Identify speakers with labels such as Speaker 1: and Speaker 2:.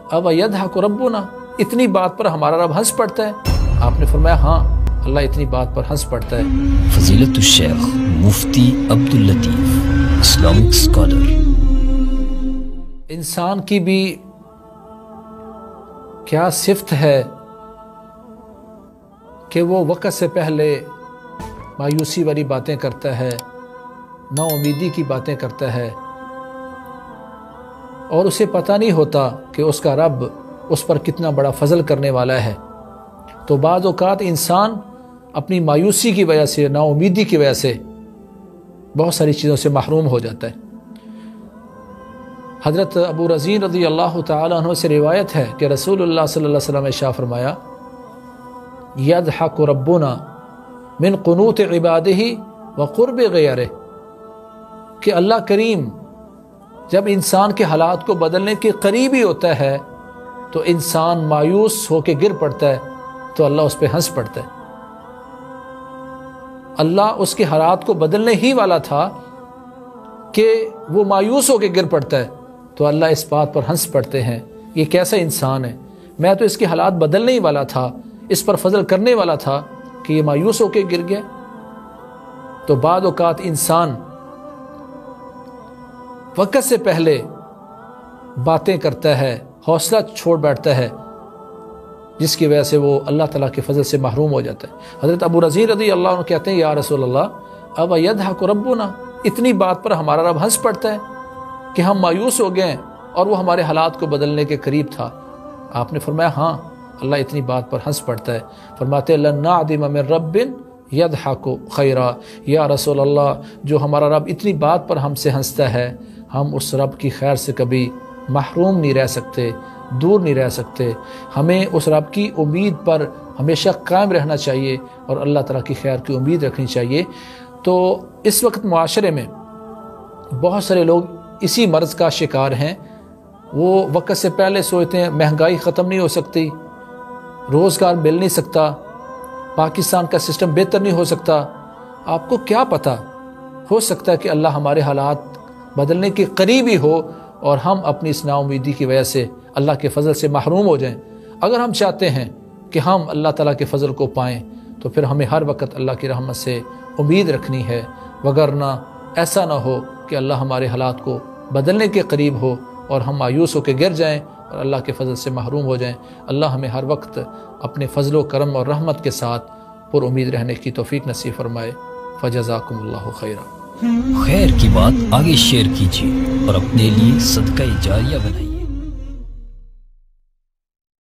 Speaker 1: अब यदहक रब्बुना, इतनी बात पर हमारा रब हंस पड़ता है। आपने फरमाया हाँ, अल्लाह इतनी बात पर हंस पड़ता है।
Speaker 2: फजीलतुल शेख मुफ्ती अब्दुल लतीफ, इस्लामिक स्कॉलर।
Speaker 1: इंसान की भी क्या सिफ्त है कि वो वक़्त से पहले मायूसी वाली बातें करता है, नाउमीदी की बातें करता है, और उसे पता नहीं होता कि उसका रब उस पर कितना बड़ा फजल करने वाला है। तो बाज़ औक़ात इंसान अपनी मायूसी की वजह से, नाउमीदी की वजह से बहुत सारी चीज़ों से महरूम हो जाता है। हज़रत अबू रज़ीन रज़ी अल्लाह तआला अन्हु से रिवायत है कि रसूलुल्लाह सल्लल्लाहु अलैहि वसल्लम ने इरशाद फरमाया, यदहक रब्बुना मिन क़ुनूत इबादिही व क़ुर्ब ग़ैरिही, कि अल्लाह करीम जब इंसान के हालात को बदलने के करीब ही होता है तो इंसान मायूस होकर गिर पड़ता है तो अल्लाह उस पर हंस पड़ता है। अल्लाह उसके हालात को बदलने ही वाला था कि वो मायूस होकर गिर पड़ता है, तो अल्लाह इस बात पर हंस पड़ते हैं, ये कैसा इंसान है, मैं तो इसके हालात बदलने ही वाला था, इस पर फजल करने वाला था कि ये मायूस होकर गिर गया। तो बाद औक़ात इंसान वक़्त से पहले बातें करता है, हौसला छोड़ बैठता है, जिसकी वजह से वो अल्लाह ताला के फजल से महरूम हो जाता है। हज़रत अबू रज़ीन रज़ी अल्लाह अन्हु कहते हैं, या रसूल अल्लाह अब यदहक रब्बुना, इतनी बात पर हमारा रब हंस पड़ता है कि हम मायूस हो गए और वो हमारे हालात को बदलने के करीब था। आपने फरमाया हाँ, अल्लाह इतनी बात पर हंस पड़ता है। फरमाते लन नादिम मिन रब्बिन यदहकु खैरा, या रसूल अल्लाह, जो हमारा रब इतनी बात पर हमसे हंसता है, हम उस रब की खैर से कभी महरूम नहीं रह सकते, दूर नहीं रह सकते। हमें उस रब की उम्मीद पर हमेशा कायम रहना चाहिए और अल्लाह ताला की खैर की उम्मीद रखनी चाहिए। तो इस वक्त मुआशरे में बहुत सारे लोग इसी मर्ज़ का शिकार हैं। वो वक्त से पहले सोचते हैं महंगाई ख़त्म नहीं हो सकती, रोज़गार मिल नहीं सकता, पाकिस्तान का सिस्टम बेहतर नहीं हो सकता। आपको क्या पता, हो सकता है कि अल्लाह हमारे हालात बदलने के करीब ही हो और हम अपनी इस नाउमीदी की वजह से अल्लाह के फ़ज़ल से महरूम हो जाएं। अगर हम चाहते हैं कि हम अल्लाह ताला के फ़ज़ल को पाएँ तो फिर हमें हर वक्त अल्लाह की रहमत से उम्मीद रखनी है, वगरना ऐसा ना हो कि अल्लाह हमारे हालात को बदलने के करीब हो और हम मायूस होकर गिर जाएँ और अल्लाह के फ़ज़ल से महरूम हो जाएँ। अल्लाह हमें हर वक्त अपने फ़ज़ल व करम और रहमत के साथ पुर उम्मीद रहने की तौफ़ीक नसीब फरमाए। फ़जज़ाकुमुल्लाहु खैरा।
Speaker 2: खैर की बात आगे शेयर कीजिए और अपने लिए सदका जारिया बनाइए।